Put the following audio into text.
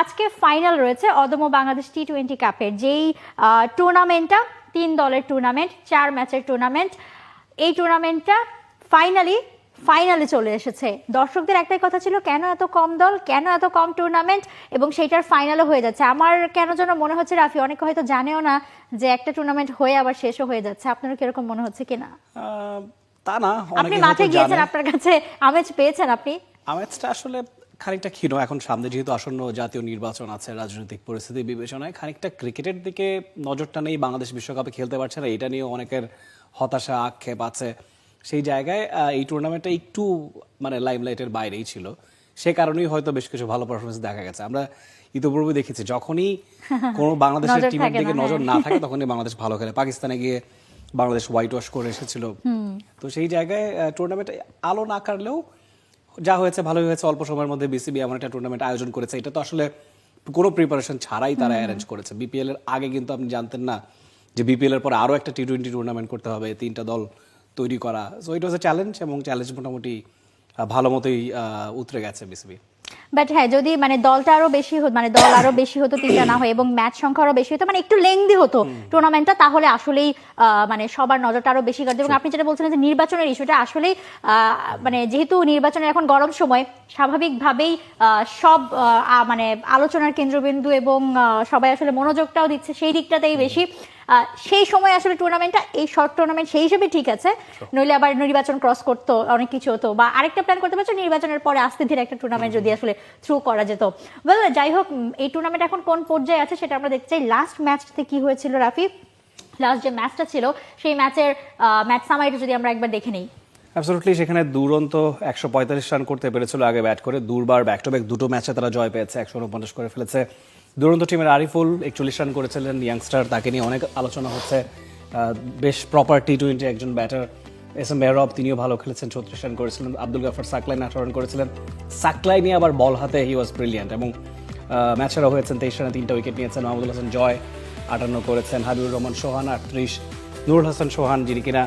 আজকে ফাইনাল রয়েছে অদম্য বাংলাদেশ টি-20 কাপের, যেই টুর্নামেন্টটা 3 দলের টুর্নামেন্ট, 4 ম্যাচের টুর্নামেন্ট। এই টুর্নামেন্টটা ফাইনালে চলে এসেছে। দর্শকদের একটাই কথা ছিল, কেন এত কম দল, কেন এত কম টুর্নামেন্ট, এবং সেইটার ফাইনালও হয়ে যাচ্ছে। আমার কেন যেন মনে হচ্ছে রাফি, অনেকে হয়তো জানেও না যে একটা টুর্নামেন্ট হয়ে আবার শেষও হয়ে যাচ্ছে। আপনার কিরকম মনে হচ্ছে কিনা? তা না, আপনি মাঠে গিয়েছেন, আপনার কাছে আমেজ পেয়েছেন আপনি? আমেজটা আসলে খানিকটা ক্ষীণ। এখন সামনে যেহেতু আসন্ন জাতীয় নির্বাচন আছে, রাজনৈতিক পরিস্থিতি বিবেচনায় খানিকটা ক্রিকেটের দিকে নজরটা নেই। বাংলাদেশ বিশ্বকাপে খেলতে পারছে না, এটা নিয়ে অনেকের হতাশা আক্ষেপ আছে। সেই জায়গায় এই টুর্নামেন্টটা একটু মানে লাইমলাইটের বাইরেই ছিল, সে কারণেই হয়তো বেশ কিছু ভালো পারফরমেন্স দেখা গেছে। আমরা ইতিপূর্বে দেখেছি যখনই কোনো বাংলাদেশের টিমের দিকে নজর না থাকে তখনই বাংলাদেশ ভালো খেলে। পাকিস্তানে গিয়ে বাংলাদেশ হোয়াইট ওয়াশ করে এসেছিল। তো সেই জায়গায় টুর্নামেন্ট আলো না কাটলেও যা হয়েছে ভালোই হয়েছে। অল্প সময়ের মধ্যে বিসিবি এমন একটা টুর্নামেন্ট আয়োজন করেছে, এটা তো আসলে কোনো প্রিপারেশন ছাড়াই তারা অ্যারেঞ্জ করেছে। বিপিএল এর আগে কিন্তু আপনি জানতেন না যে বিপিএল এর পরে আরো একটা টি-20 টুর্নামেন্ট করতে হবে, 3টা দল তৈরি করা। So it was A challenge, এবং চ্যালেঞ্জ মোটামুটি ভালো মতোই উতরে গেছে বিসিবি। বাট হ্যাঁ, যদি মানে দলটা আরো বেশি হতো, মানে দল আরো বেশি হতো, 3টা না হয়, এবং ম্যাচ সংখ্যা আরো বেশি হতো, মানে একটু লেংদি হতো টুর্নামেন্টটা, তাহলে আসলেই মানে সবার নজরটা আরো বেশি কাটতো। এবং আপনি যেটা বলছিলেন যে নির্বাচনের ইস্যুটা, আসলেই মানে যেহেতু নির্বাচনের এখন গরম সময়, স্বাভাবিকভাবেই সব মানে আলোচনার কেন্দ্রবিন্দু, এবং সবাই আসলে মনোযোগটাও দিচ্ছে সেই দিকটাতেই বেশি। সেই সময় আসলে টুর্নামেন্টটা, এই শর্ট টুর্নামেন্ট সেই হিসেবে ঠিক আছে, নইলে আবার নির্বাচন ক্রস করতো, অনেক কিছু হতো, বা আরেকটা প্ল্যান করতে পারছো নির্বাচনের পরে আস্তে ধীরে একটা টুর্নামেন্ট যদি আসলে থ্রু করা যেত। ওয়েল, যাই হোক, এই টুর্নামেন্ট এখন কোন পর্যায়ে আছে সেটা আমরা দেখতে চাই। লাস্ট ম্যাচটাতে কি হয়েছিল রাফি? লাস্ট যে ম্যাচটা ছিল সেই ম্যাচের ম্যাচ সামারিটা যদি আমরা একবার দেখে নেই। অ্যাবসলিউটলি, সেখানে দুরন্ত 145 রান করতে পেরেছিল আগে ব্যাট করে। দুবার ব্যাক টু ব্যাক দুটো ম্যাচে তারা জয় পেয়েছে, 149 করে ফেলেছে। দুরন্ত টিমের আরিফুল 41 রান করেছিলেন, ইয়াংস্টার, তাকে নিয়ে অনেক আলোচনা হচ্ছে। বেশ প্রপার টি-20 একজন ব্যাটার। এস এম মেহরব, তিনিও ভালো খেলেছেন, 36 রান করেছিলেন। আব্দুল গাফার সাকলাই 18 রান করেছিলেন। সাকলাই নিয়ে আবার বল হাতে হি ওয়াজ ব্রিলিয়ান্ট, এবং ম্যাচেরও হয়েছেন 23 রানে 3টা উইকেট নিয়েছেন। মাহমুদুল হাসান জয় 58 করেছেন। হাবিবুর রহমান সোহান 38। নুরুল হাসান সোহান, যিনি কিনা